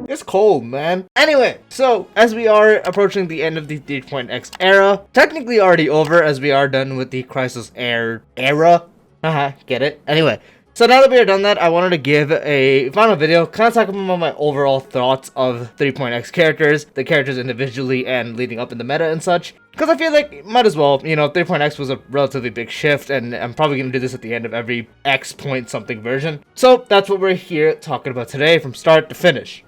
It's cold, man. Anyway, so as we are approaching the end of the 3.x era, technically already over as we are done with the Crisis era. Haha, get it? Anyway, so now that we are done that, I wanted to give a final video, kind of talking about my overall thoughts of 3.x characters, the characters individually and leading up in the meta and such. Because I feel like, might as well, you know, 3.x was a relatively big shift, and I'm probably going to do this at the end of every X point something version. So that's what we're here talking about today from start to finish.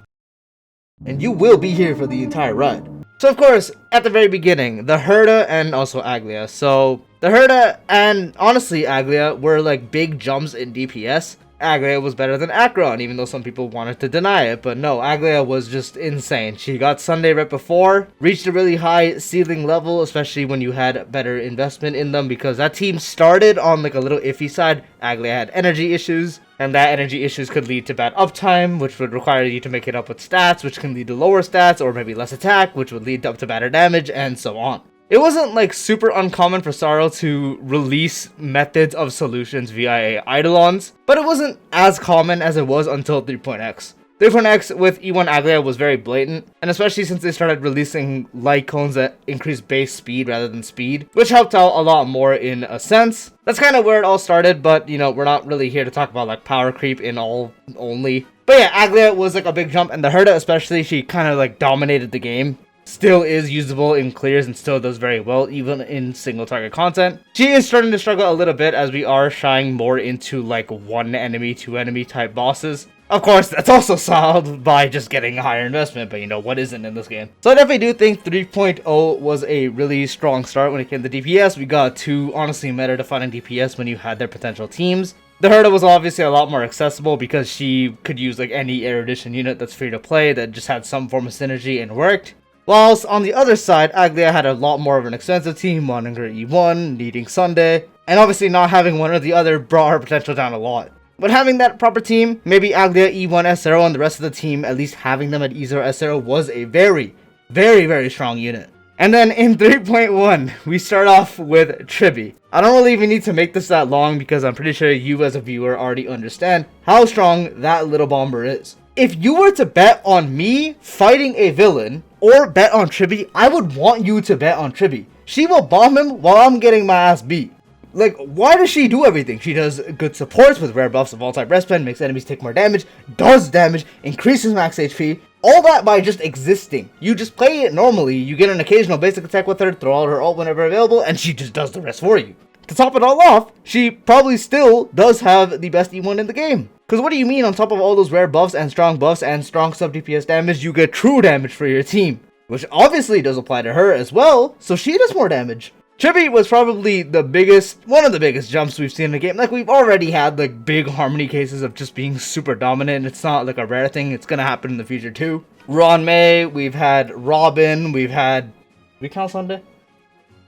And you will be here for the entire ride. So of course, at the very beginning, the Herda and also Aglia. So the Herda and honestly Aglia were like big jumps in DPS. Aglia was better than Acheron, even though some people wanted to deny it, but no, Aglia was just insane. She got Sunday right before, reached a really high ceiling level, especially when you had better investment in them, because that team started on like a little iffy side. Aglia had energy issues, and that energy issues could lead to bad uptime, which would require you to make it up with stats, which can lead to lower stats, or maybe less attack, which would lead up to better damage, and so on. It wasn't like super uncommon for Sorrow to release methods of solutions via Eidolons, but it wasn't as common as it was until 3.x. 3.x with E1 Aglia was very blatant, and especially since they started releasing light cones that increased base speed rather than speed, which helped out a lot more in a sense. That's kind of where it all started, but you know, we're not really here to talk about like power creep in all only. But yeah, Aglia was like a big jump, and the Herda especially, she kind of like dominated the game. Still is usable in clears and still does very well even in single target content. She is starting to struggle a little bit as we are shying more into like one enemy, two enemy type bosses. Of course, that's also solved by just getting a higher investment, but you know, what isn't in this game? So I definitely do think 3.0 was a really strong start when it came to DPS. We got two honestly meta defining DPS when you had their potential teams. The Herda was obviously a lot more accessible because she could use like any erudition unit that's free to play that just had some form of synergy and worked. Whilst on the other side, Aglia had a lot more of an expensive team, wanting her E1, needing Sunday, and obviously not having one or the other brought her potential down a lot. But having that proper team, maybe Aglia, E1, S0, and the rest of the team, at least having them at E0, S0 was a very, very strong unit. And then in 3.1, we start off with Tribi. I don't really even need to make this that long because I'm pretty sure you as a viewer already understand how strong that little bomber is. If you were to bet on me fighting a villain, or bet on Tribi, I would want you to bet on Tribi. She will bomb him while I'm getting my ass beat. Like, why does she do everything? She does good supports with rare buffs of all type rest pen, makes enemies take more damage, does damage, increases max HP, all that by just existing. You just play it normally, you get an occasional basic attack with her, throw out her ult whenever available, and she just does the rest for you. To top it all off, she probably still does have the best E1 in the game. Because what do you mean on top of all those rare buffs and strong sub DPS damage, you get true damage for your team? Which obviously does apply to her as well, so she does more damage. Tribi was probably one of the biggest jumps we've seen in the game. Like, we've already had like big harmony cases of just being super dominant. It's not like a rare thing, it's gonna happen in the future too. Ron May, we've had Robin, we count Sunday?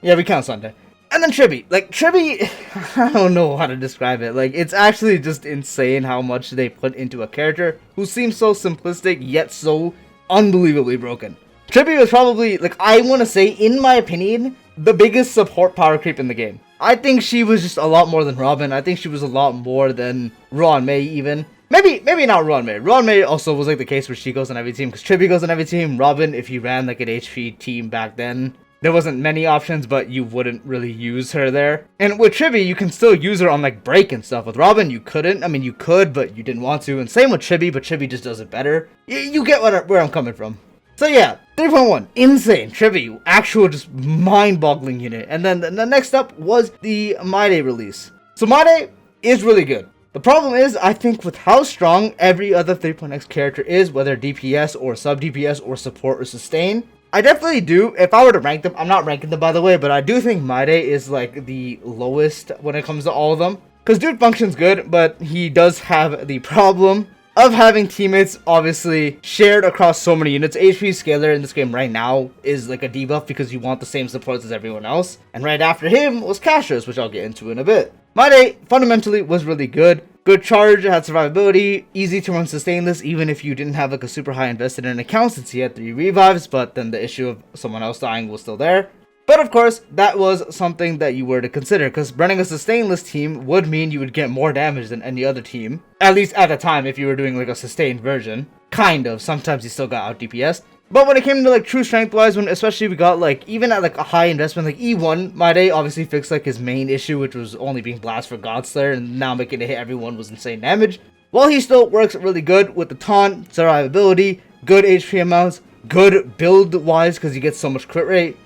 Yeah, we count Sunday. And then Tribi. Like, Tribi, I don't know how to describe it. Like, it's actually just insane how much they put into a character who seems so simplistic, yet so unbelievably broken. Tribi was probably, like, I want to say, in my opinion, the biggest support power creep in the game. I think she was just a lot more than Robin. I think she was a lot more than Ron May, even. Maybe not Ron May. Ron May also was, like, the case where she goes on every team, because Tribi goes on every team. Robin, if you ran, like, an HP team back then, there wasn't many options, but you wouldn't really use her there. And with Tribi, you can still use her on like break and stuff. With Robin, you couldn't. I mean, you could, but you didn't want to. And same with Tribi, but Tribi just does it better. You get where I'm coming from. So yeah, 3.1, insane. Tribi, actual just mind-boggling unit. And then the next up was the Maide release. So Maide is really good. The problem is, I think with how strong every other 3.x character is, whether DPS or sub DPS or support or sustain, I definitely do. If I were to rank them, I'm not ranking them by the way, but I do think Maide is like the lowest when it comes to all of them. Because dude functions good, but he does have the problem of having teammates obviously shared across so many units. HP scaler in this game right now is like a debuff because you want the same supports as everyone else. And right after him was Cassius, which I'll get into in a bit. Maide fundamentally was really good. Good charge, had survivability, easy to run sustainless even if you didn't have like a super high invested in account since he had 3 revives, but then the issue of someone else dying was still there. But of course, that was something that you were to consider, because running a sustainless team would mean you would get more damage than any other team. At least at the time, if you were doing like a sustained version. Kind of. Sometimes you still got out DPS. But when it came to like true strength wise, when especially we got like, even at like a high investment, like E1, Made obviously fixed like his main issue, which was only being blast for Godslayer, and now making it hit everyone was insane damage. While he still works really good with the taunt, survivability, good HP amounts, good build wise because he gets so much crit rate.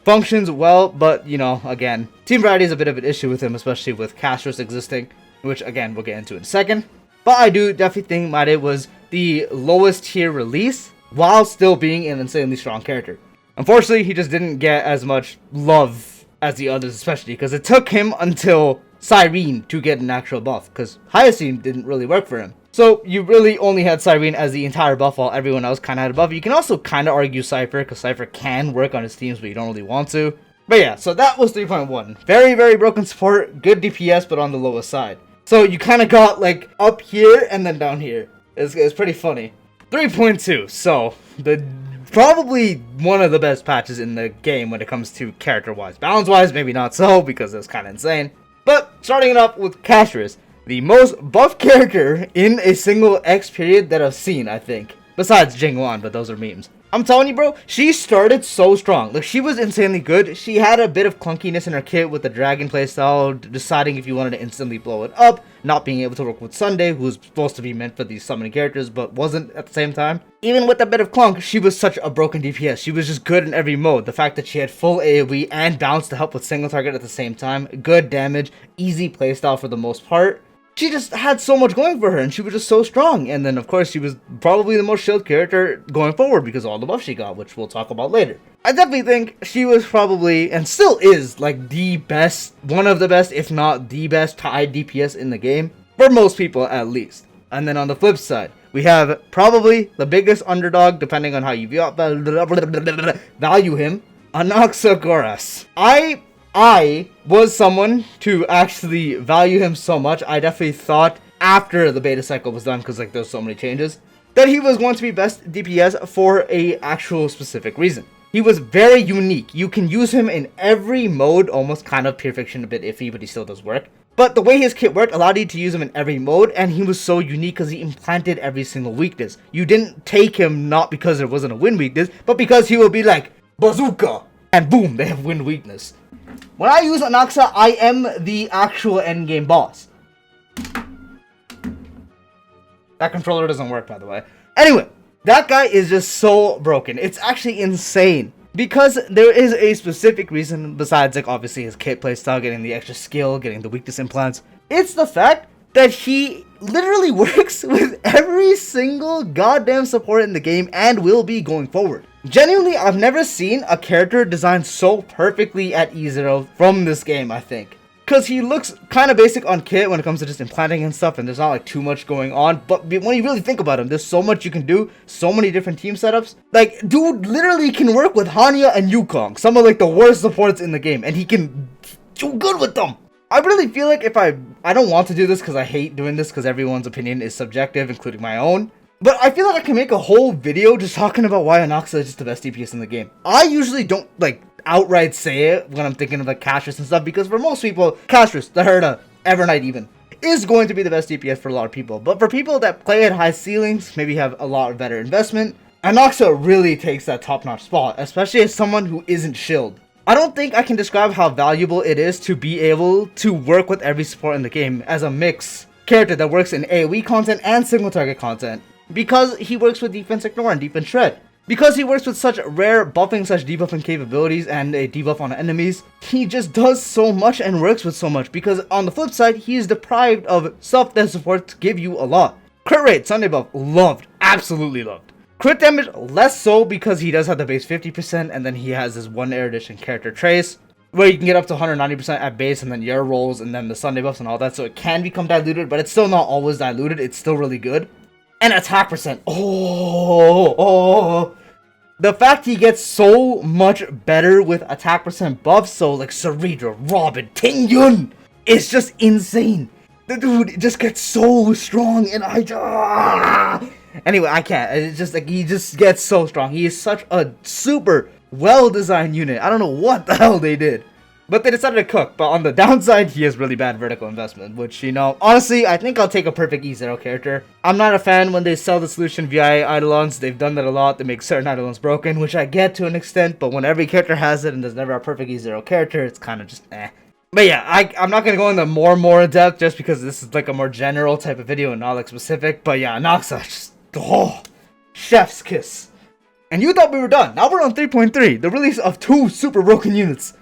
Functions well, but, you know, again, team variety is a bit of an issue with him, especially with Castros existing, which, again, we'll get into in a second. But I do definitely think Made was the lowest tier release, while still being an insanely strong character. Unfortunately, he just didn't get as much love as the others, especially, because it took him until Cyrene to get an actual buff, because Hyacine didn't really work for him. So you really only had Cyrene as the entire buff while everyone else kind of had a buff. You can also kind of argue Cypher, because Cypher can work on his teams, but you don't really want to. But yeah, so that was 3.1. Very, very broken support, good DPS, but on the lowest side. So you kind of got like up here and then down here. It's pretty funny. 3.2, so probably one of the best patches in the game when it comes to character-wise. Balance-wise, maybe not so, because it's kind of insane. But starting it up with Castros, the most buff character in a single X period that I've seen, I think. Besides Jingwan, but those are memes. I'm telling you, bro, she started so strong. Like, she was insanely good. She had a bit of clunkiness in her kit with the dragon playstyle, deciding if you wanted to instantly blow it up, not being able to work with Sunday, who's supposed to be meant for these summoning characters, but wasn't at the same time. Even with a bit of clunk, she was such a broken DPS. She was just good in every mode. The fact that she had full AoE and bounce to help with single target at the same time, good damage, easy playstyle for the most part. She just had so much going for her, and she was just so strong. And then, of course, she was probably the most shield character going forward because of all the buffs she got, which we'll talk about later. I definitely think she was probably, and still is, like, the best, one of the best, if not the best tied DPS in the game. For most people, at least. And then on the flip side, we have probably the biggest underdog, depending on how you value him, Anaxagoras. I was someone to actually value him so much. I definitely thought after the beta cycle was done, because like there's so many changes, that he was going to be best DPS for a actual specific reason. He was very unique. You can use him in every mode, almost kind of pure fiction, a bit iffy, but he still does work. But the way his kit worked allowed you to use him in every mode, and he was so unique because he implanted every single weakness. You didn't take him not because there wasn't a wind weakness, but because he would be like, bazooka, and boom, they have wind weakness. When I use Anaxa, I am the actual endgame boss. That controller doesn't work, by the way. Anyway, that guy is just so broken. It's actually insane. Because there is a specific reason, besides like obviously his kit playstyle, getting the extra skill, getting the weakness implants. It's the fact that he literally works with every single goddamn support in the game and will be going forward. Genuinely, I've never seen a character designed so perfectly at E0 from this game, I think. Because he looks kind of basic on kit when it comes to just implanting and stuff, and there's not like too much going on. But when you really think about him, there's so much you can do, so many different team setups. Like, dude literally can work with Hanya and Yukong, some of like the worst supports in the game, and he can do good with them. I really feel like if I don't want to do this because I hate doing this because everyone's opinion is subjective, including my own. But I feel like I can make a whole video just talking about why Anaxa is just the best DPS in the game. I usually don't like outright say it when I'm thinking of like Castros and stuff, because for most people, Castros, the Herda, Evernight even, is going to be the best DPS for a lot of people. But for people that play at high ceilings, maybe have a lot better investment, Anaxa really takes that top-notch spot, especially as someone who isn't shilled. I don't think I can describe how valuable it is to be able to work with every support in the game as a mix character that works in AoE content and single target content. Because he works with defense ignore and defense shred. Because he works with such rare buffing / debuffing capabilities and a debuff on enemies, he just does so much and works with so much, because on the flip side, he is deprived of stuff that supports give you a lot. Crit rate, Sunday buff, loved. Absolutely loved. Crit damage, less so, because he does have the base 50%, and then he has this one Air Edition character trace, where you can get up to 190% at base, and then your rolls, and then the Sunday buffs and all that, so it can become diluted, but it's still not always diluted. It's still really good. And attack percent. The fact he gets so much better with attack percent buffs, so like Cerebra, Robin, Ting Yun, it's just insane. The dude just gets so strong, and anyway, I can't. It's just like he just gets so strong. He is such a super well-designed unit. I don't know what the hell they did. But they decided to cook. But on the downside, he has really bad vertical investment. Which, you know, honestly, I think I'll take a perfect E0 character. I'm not a fan when they sell the solution via Eidolons. They've done that a lot. They make certain Eidolons broken, which I get to an extent. But when every character has it and there's never a perfect E0 character, it's kind of just eh. But yeah, I'm not going to go into more in depth just because this is like a more general type of video and not like specific. But yeah, Noxa, just, oh, chef's kiss. And you thought we were done. Now we're on 3.3, the release of 2 super broken units.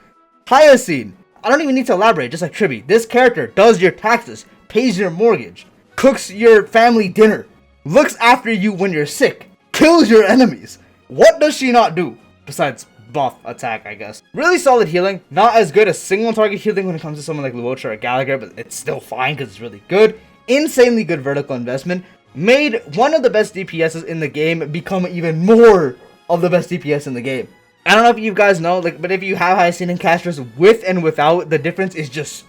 Hyacine. I don't even need to elaborate, just like Tribi. This character does your taxes, pays your mortgage, cooks your family dinner, looks after you when you're sick, kills your enemies. What does she not do? Besides buff attack, I guess. Really solid healing. Not as good as single target healing when it comes to someone like Luocha or Gallagher, but it's still fine because it's really good. Insanely good vertical investment. Made one of the best DPSs in the game become even more of the best DPS in the game. I don't know if you guys know, like, but if you have Hyacine and Castris with and without, the difference is just,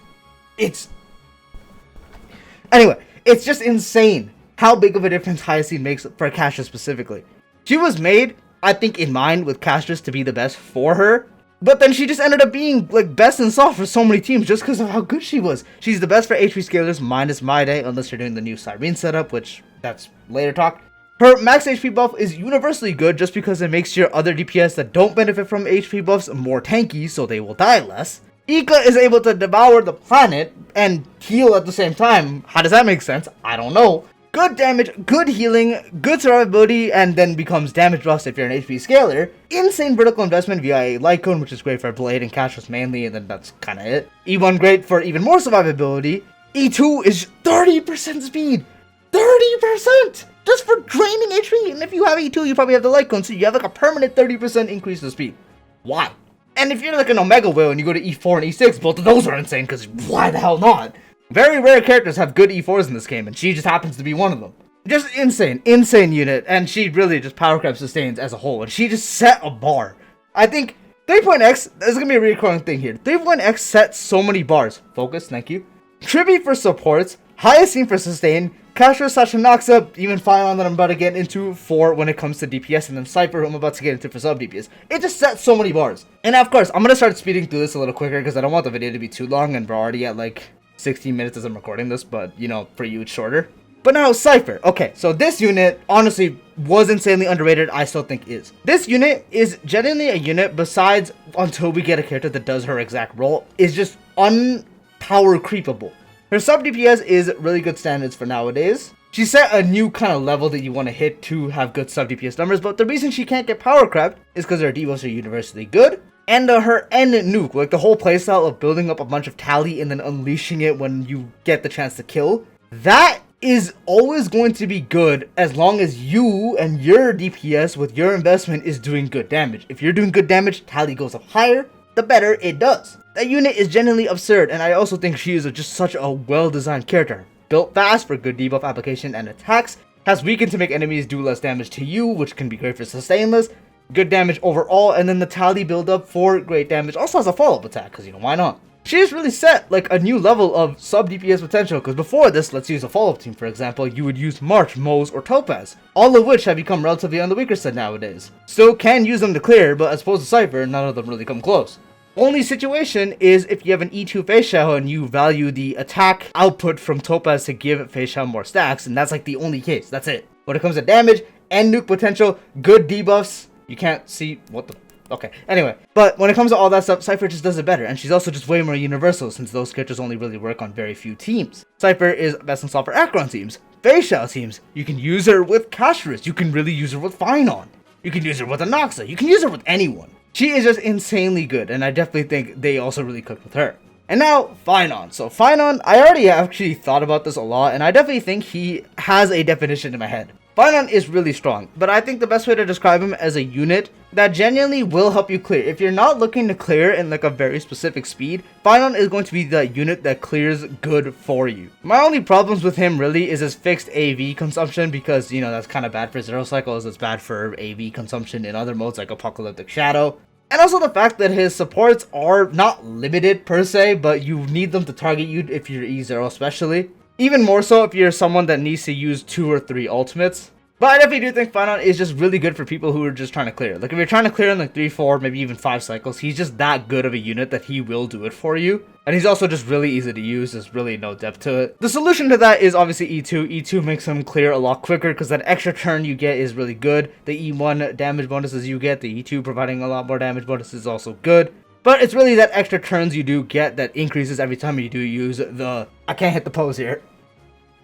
anyway, it's just insane how big of a difference Hyacine makes for Castris specifically. She was made, I think, in mind with Castris to be the best for her, but then she just ended up being, like, best in soft for so many teams just because of how good she was. She's the best for HP scalers minus My Day, unless you're doing the new Cyrene setup, which, that's later talk. Her max HP buff is universally good just because it makes your other DPS that don't benefit from HP buffs more tanky, so they will die less. Ika is able to devour the planet and heal at the same time. How does that make sense? I don't know. Good damage, good healing, good survivability, and then becomes damage buffs if you're an HP scaler. Insane vertical investment via a Light Cone, which is great for Blade and Castris mainly, and then that's kinda it. E1 great for even more survivability. E2 is 30% speed! 30%! Just for draining HP, and if you have E2, you probably have the Light Cone, so you have like a permanent 30% increase in speed. Why? And if you're like an Omega Whale and you go to E4 and E6, both of those are insane, because why the hell not? Very rare characters have good E4s in this game, and she just happens to be one of them. Just insane unit, and she really just power crab sustains as a whole, and she just set a bar. I think 3.x, there's gonna be a recurring thing here. 3.x set so many bars. Focus, thank you. Tribi for supports, Hyacine for sustain, Castris, Noxa, even Phyron that I'm about to get into for when it comes to DPS, and then Cypher, who I'm about to get into for sub DPS. It just sets so many bars. And of course, I'm gonna start speeding through this a little quicker because I don't want the video to be too long, and we're already at like 16 minutes as I'm recording this, but you know, for you it's shorter. But now Cypher. Okay, so this unit honestly was insanely underrated. I still think is. This unit is genuinely a unit, besides until we get a character that does her exact role, is just unpower creepable. Her sub DPS is really good standards for nowadays. She set a new kind of level that you want to hit to have good sub DPS numbers, but the reason she can't get power crept is because her debuffs are universally good. And her end nuke, like the whole playstyle of building up a bunch of tally and then unleashing it when you get the chance to kill, that is always going to be good as long as you and your DPS with your investment is doing good damage. If you're doing good damage, tally goes up higher, the better it does. That unit is genuinely absurd, and I also think she is just such a well-designed character. Built fast for good debuff application and attacks, has weakened to make enemies do less damage to you, which can be great for sustainless, good damage overall, and then the tally build-up for great damage also has a follow-up attack, because you know, why not? She has really set like a new level of sub DPS potential, because before this, let's use a follow-up team for example, you would use March, Moze, or Topaz, all of which have become relatively on the weaker side nowadays. Still can use them to clear, but as opposed to Cypher, none of them really come close. Only situation is if you have an E2 Facial and you value the attack output from Topaz to give Facial more stacks, and that's like the only case, that's it. When it comes to damage and nuke potential, good debuffs, you can't see what the... Okay, anyway. But when it comes to all that stuff, Cypher just does it better, and she's also just way more universal since those characters only really work on very few teams. Cypher is best in slot for Acheron teams, Facial teams. You can use her with Castris, you can really use her with Phynon. You can use her with Anoxa, you can use her with anyone. She is just insanely good, and I definitely think they also really cooked with her. And now, Phynon. So Phynon, I already actually thought about this a lot, and I definitely think he has a definition in my head. Phynon is really strong, but I think the best way to describe him as a unit that genuinely will help you clear. If you're not looking to clear in like a very specific speed, Phynon is going to be the unit that clears good for you. My only problems with him really is his fixed AV consumption, because you know that's kind of bad for zero cycles, it's bad for AV consumption in other modes like Apocalyptic Shadow. And also the fact that his supports are not limited per se, but you need them to target you if you're E0 especially. Even more so if you're someone that needs to use 2 or 3 ultimates. But I definitely do think Finon is just really good for people who are just trying to clear. Like if you're trying to clear in like 3, 4, maybe even 5 cycles, he's just that good of a unit that he will do it for you. And he's also just really easy to use. There's really no depth to it. The solution to that is obviously E2. E2 makes him clear a lot quicker because that extra turn you get is really good. The E1 damage bonuses you get, the E2 providing a lot more damage bonuses is also good. But it's really that extra turns you do get that increases every time you do use the... I can't hit the pose here.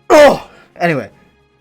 Oh! Anyway,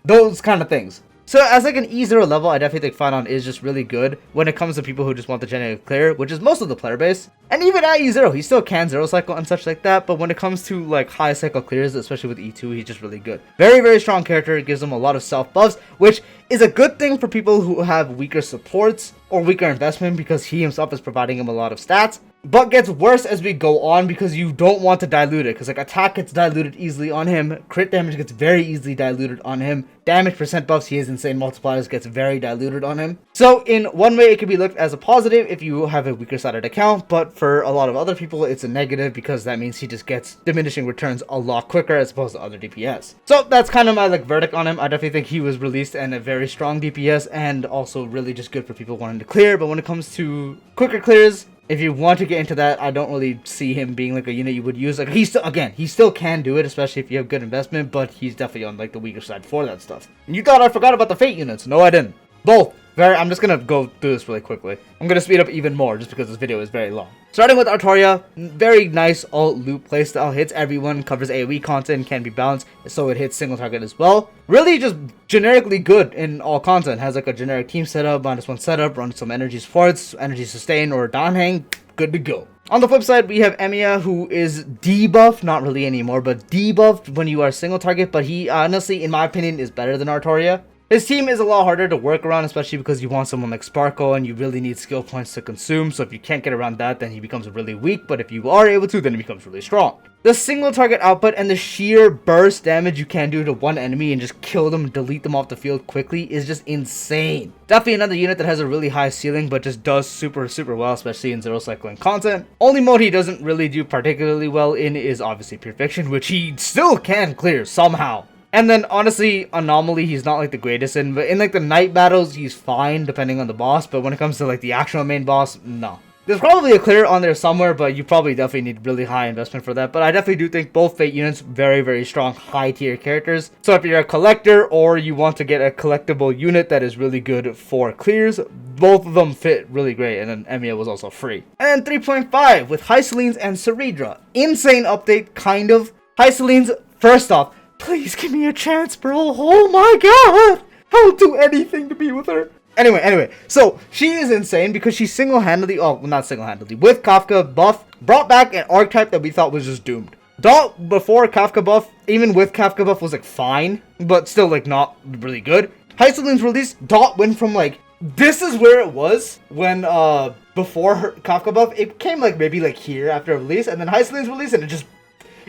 those kind of things. So as like an E0 level, I definitely think Finon is just really good when it comes to people who just want the generic clear, which is most of the player base. And even at E0, he still can 0 cycle and such like that, but when it comes to like high cycle clears, especially with E2, he's just really good. Very, very strong character. It gives him a lot of self buffs, which is a good thing for people who have weaker supports or weaker investment because he himself is providing him a lot of stats. But gets worse as we go on because you don't want to dilute it, because like attack gets diluted easily on him, crit damage gets very easily diluted on him, damage percent buffs, he has insane multipliers, gets very diluted on him. So in one way it could be looked as a positive if you have a weaker sided account, but for a lot of other people it's a negative because that means he just gets diminishing returns a lot quicker as opposed to other DPS. So that's kind of my like verdict on him. I definitely think he was released and a very strong DPS and also really just good for people wanting to clear, but when it comes to quicker clears, if you want to get into that, I don't really see him being like a unit you would use. Like he still can do it, especially if you have good investment, but he's definitely on like the weaker side for that stuff. And you thought I forgot about the Fate units. No, I didn't. Both. I'm just gonna go through this really quickly. I'm gonna speed up even more just because this video is very long. Starting with Artoria, very nice alt loop playstyle, hits everyone, covers AoE content, can be balanced, so it hits single target as well. Really just generically good in all content, has like a generic team setup, -1 setup, runs some energy supports, energy sustain or down hang, good to go. On the flip side, we have Emiya, who is debuffed, not really anymore, but debuffed when you are single target, but he honestly, in my opinion, is better than Artoria. His team is a lot harder to work around, especially because you want someone like Sparkle and you really need skill points to consume, so if you can't get around that, then he becomes really weak, but if you are able to, then he becomes really strong. The single target output and the sheer burst damage you can do to one enemy and just kill them and delete them off the field quickly is just insane. Definitely another unit that has a really high ceiling, but just does super well, especially in 0 cycling content. Only mode he doesn't really do particularly well in is obviously Pure Fiction, which he still can clear somehow. And then honestly, Anomaly he's not like the greatest in, but in like the night battles he's fine depending on the boss, but when it comes to like the actual main boss, no. There's probably a clear on there somewhere, but you probably definitely need really high investment for that. But I definitely do think both Fate units, very strong high tier characters. So if you're a collector or you want to get a collectible unit that is really good for clears, both of them fit really great. And then Emiya was also free. And 3.5 with Hyselines and Ceridra. Insane update, kind of. Hyselines, first off, please give me a chance, bro. Oh my god. I'll do anything to be with her. Anyway, so she is insane because she single-handedly, not single-handedly, with Kafka buff, brought back an archetype that we thought was just doomed. Dot before Kafka buff, even with Kafka buff, was like fine, but still like not really good. Hyselines release, Dot went from like, this is where it was when before her Kafka buff, it came like maybe like here after release, and then Hyselines release, and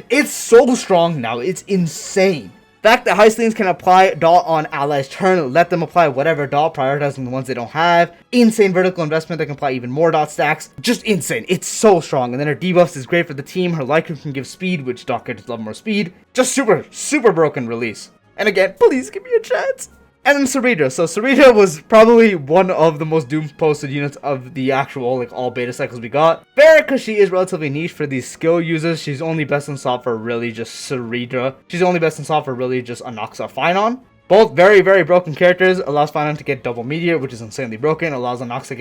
it's so strong now, it's insane. The fact that Hyselines can apply Dot on allies' turn, let them apply whatever Dot, prioritizing the ones they don't have. Insane vertical investment that can apply even more Dot stacks. Just insane. It's so strong. And then her debuffs is great for the team. Her Lycan can give speed, which Dot gets love more speed. Just super broken release. And again, please give me a chance. And then Ceridra. So Ceridra was probably one of the most doomed posted units of the actual like all beta cycles we got. Fair, because she is relatively niche for these skill users. She's only best in slot for really just Ceridra. She's only best in slot for really just Anaxa Finon. Both very broken characters. Allows Finon to get double meteor, which is insanely broken. Allows Anaxa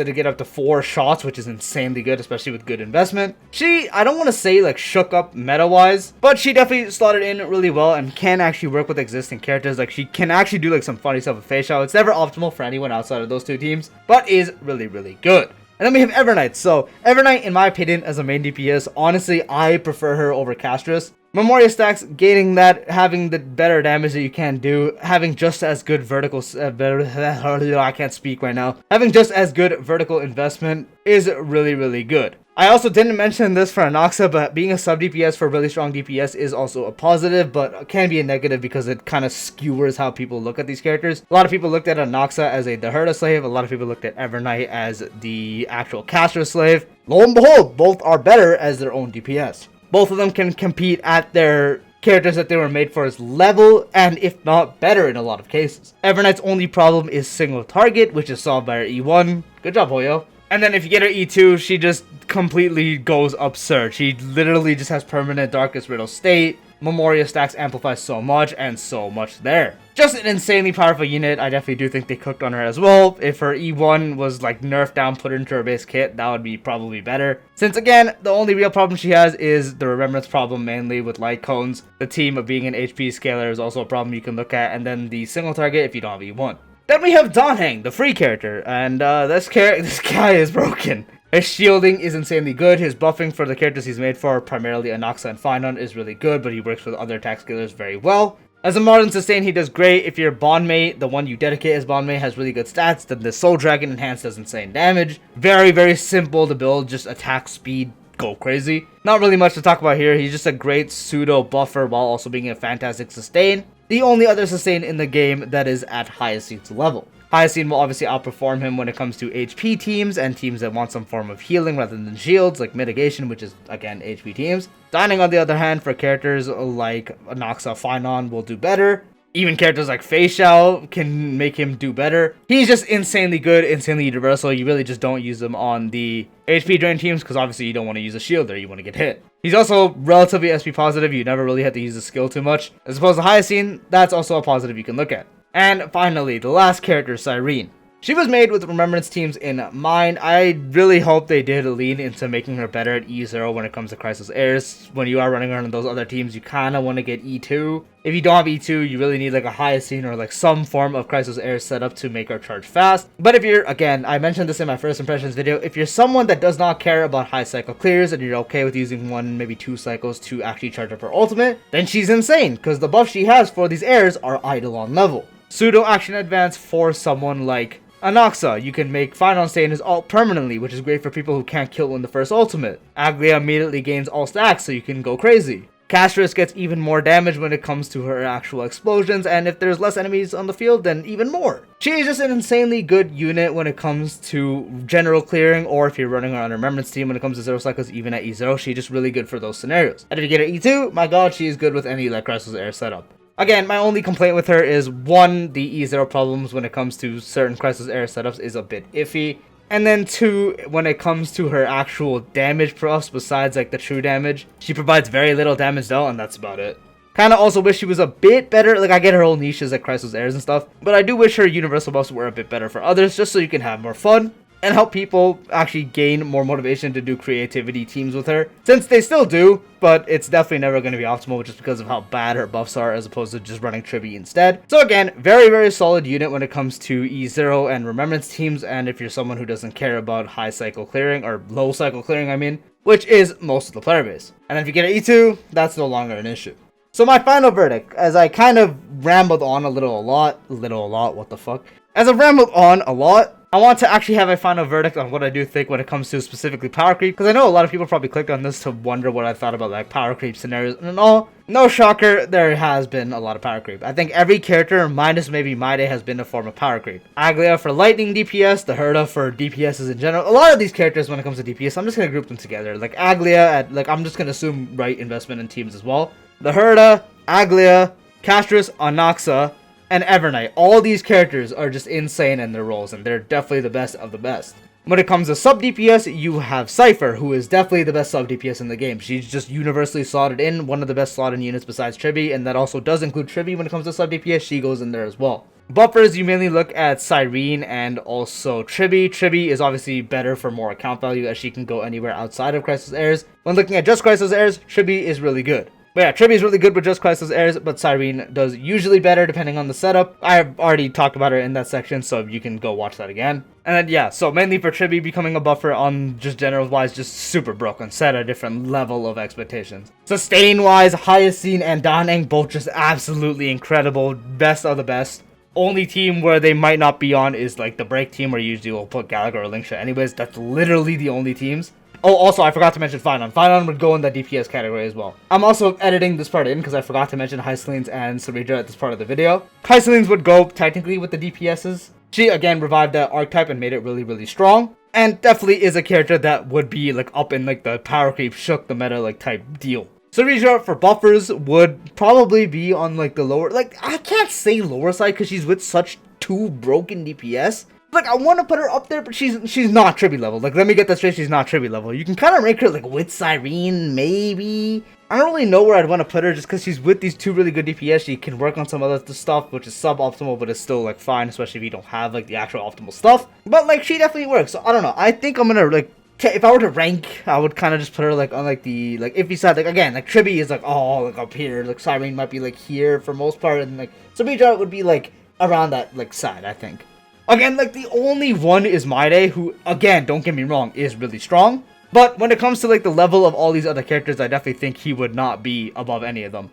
to get up to 4 shots, which is insanely good, especially with good investment. She, I don't want to say like shook up meta wise, but she definitely slotted in really well and can actually work with existing characters. Like she can actually do like some funny stuff with facial. It's never optimal for anyone outside of those two teams, but is really good. And then we have Evernight. So Evernight, in my opinion, as a main DPS, honestly, I prefer her over Castris. Memoria stacks, gaining that, having the better damage that you can do, having just as good vertical, I can't speak right now, having just as good vertical investment is really good. I also didn't mention this for Anaxa, but being a sub DPS for really strong DPS is also a positive, but can be a negative because it kind of skewers how people look at these characters. A lot of people looked at Anaxa as a Daherda slave, a lot of people looked at Evernight as the actual Castro slave. Lo and behold, both are better as their own DPS. Both of them can compete at their characters that they were made for is level, and if not better in a lot of cases. Everknight's only problem is single target, which is solved by her E1. Good job, Hoyo. And then if you get her E2, she just completely goes absurd. She literally just has permanent Darkest Riddle state. Memoria stacks amplify so much, and so much there. Just an insanely powerful unit. I definitely do think they cooked on her as well. If her E1 was like nerfed down, put into her base kit, that would be probably better. Since again, the only real problem she has is the remembrance problem, mainly with light cones. The team of being an HP scaler is also a problem you can look at, and then the single target if you don't have E1. Then we have Danheng, the free character, and this guy is broken. His shielding is insanely good. His buffing for the characters he's made for, primarily Anaxa and Finon, is really good, but he works with other attack scalers very well. As a modern sustain, he does great. If your bondmate, the one you dedicate as bondmate, has really good stats, then the Soul Dragon Enhanced does insane damage. Very, very simple to build, just attack speed, go crazy. Not really much to talk about here. He's just a great pseudo buffer while also being a fantastic sustain. The only other sustain in the game that is at Hyacinth's level. Hyacinth will obviously outperform him when it comes to HP teams and teams that want some form of healing rather than shields, like mitigation, which is again HP teams. Danheng, on the other hand, for characters like Anaxa, Finon will do better. Even characters like Fei Xiao can make him do better. He's just insanely good, insanely universal. You really just don't use him on the HP drain teams because obviously you don't want to use a shield there, you want to get hit. He's also relatively SP positive, you never really have to use the skill too much. As opposed to Hyacinth, that's also a positive you can look at. And finally, the last character, Cyrene. She was made with Remembrance teams in mind. I really hope they did lean into making her better at E0 when it comes to Crisis Heirs. When you are running her on those other teams, you kind of want to get E2. If you don't have E2, you really need like a Hyacinth or like some form of Crisis Heirs setup to make her charge fast. But if you're, again, I mentioned this in my first impressions video, if you're someone that does not care about high cycle clears and you're okay with using 1, maybe 2 cycles to actually charge up her ultimate, then she's insane, because the buffs she has for these heirs are Eidolon level. Pseudo action advance for someone like Anaxa. You can make Finon stay in his ult permanently, which is great for people who can't kill in the first ultimate. Aglia immediately gains all stacks, so you can go crazy. Castris gets even more damage when it comes to her actual explosions, and if there's less enemies on the field, then even more. She is just an insanely good unit when it comes to general clearing, or if you're running her on a Remembrance team when it comes to 0 cycles, even at E0, she's just really good for those scenarios. And if you get her E2, my god, she is good with any like Crisis Heir setup. Again, my only complaint with her is 1, the E0 problems when it comes to certain Crisis Heir setups is a bit iffy. And then 2, when it comes to her actual damage proofs, besides like the true damage, she provides very little damage though, and that's about it. Kinda also wish she was a bit better, like I get her whole niches like Crisis Heirs and stuff, but I do wish her universal buffs were a bit better for others, just so you can have more fun and help people actually gain more motivation to do creativity teams with her, since they still do, but it's definitely never going to be optimal just because of how bad her buffs are as opposed to just running Trivi instead. So again, very, very solid unit when it comes to E0 and Remembrance teams, and if you're someone who doesn't care about high cycle clearing, or low cycle clearing I mean, which is most of the player base. And if you get an E2, that's no longer an issue. So my final verdict, as I kind of rambled on a lot, what the fuck? As I've rambled on a lot, I want to actually have a final verdict on what I do think when it comes to specifically power creep, because I know a lot of people probably clicked on this to wonder what I thought about like power creep scenarios and all. No shocker, there has been a lot of power creep. I think every character, minus maybe Maide, has been a form of power creep. Aglia for lightning DPS, the Herda for DPSs in general. A lot of these characters when it comes to DPS, I'm just going to group them together. Like Aglia, at, like I'm just going to assume right investment in teams as well. The Herda, Aglia, Castris, Anaxa, and Everknight. All these characters are just insane in their roles, and they're definitely the best of the best. When it comes to sub DPS, you have Cypher, who is definitely the best sub DPS in the game. She's just universally slotted in, one of the best slotted units besides Trivi, and that also does include Trivi when it comes to sub DPS. She goes in there as well. Buffers, you mainly look at Cyrene and also Trivi. Trivi is obviously better for more account value, as she can go anywhere outside of Crisis Heirs. When looking at just Crisis Heirs, Trivi is really good. But yeah, Trivi is really good with just Crisis Heirs, but Cyrene does usually better depending on the setup. I've already talked about her in that section, so you can go watch that again. And then yeah, so mainly for Trivi, becoming a buffer on just general wise, just super broken, set a different level of expectations. Sustain wise, Hyacinth and Danheng both just absolutely incredible, best of the best. Only team where they might not be on is like the break team, where you usually will put Gallagher or Linkshot anyways. That's literally the only teams. Oh, also, I forgot to mention Finon. Finon would go in the DPS category as well. I'm also editing this part in because I forgot to mention Hyacinth and Saridra at this part of the video. Hyacinth would go technically with the DPSs. She, again, revived that archetype and made it really, really strong. And definitely is a character that would be, like, up in, like, the power creep, shook the meta, like, type deal. Sarija for buffers would probably be on like the lower, like I can't say lower side because she's with such 2 broken DPS. Like I want to put her up there, but she's not Tribi level. Like let me get that straight, she's not Tribi level. You can kind of rank her like with Cyrene, maybe. I don't really know where I'd want to put her just because she's with these 2 really good DPS. She can work on some other stuff, which is suboptimal, but it's still like fine, especially if you don't have like the actual optimal stuff. But like she definitely works. So I don't know. I think I'm gonna like if I were to rank, I would kind of just put her like on like the like iffy side. Like again, like Tribi is like like up here. Like Cyrene might be like here for most part, and like Sabija would be like around that like side. I think. Again, like the only one is Maide, who again, don't get me wrong, is really strong. But when it comes to like the level of all these other characters, I definitely think he would not be above any of them.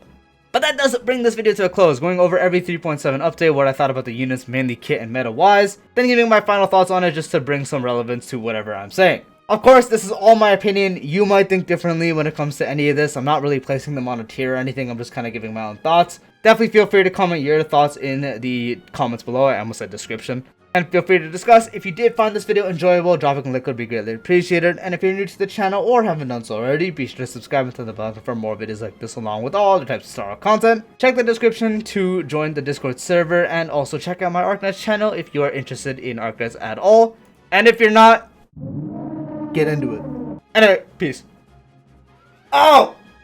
But that does bring this video to a close, going over every 3.7 update, what I thought about the units, mainly kit and meta wise, then giving my final thoughts on it just to bring some relevance to whatever I'm saying. Of course, this is all my opinion. You might think differently when it comes to any of this. I'm not really placing them on a tier or anything. I'm just kind of giving my own thoughts. Definitely feel free to comment your thoughts in the comments below. I almost said description. And feel free to discuss. If you did find this video enjoyable, dropping a like would be greatly appreciated. And if you're new to the channel or haven't done so already, be sure to subscribe and turn the bell for more videos like this along with all other types of Star Wars content. Check the description to join the Discord server, and also check out my Arknights channel if you are interested in Arknights at all. And if you're not, get into it. Anyway, peace. Oh!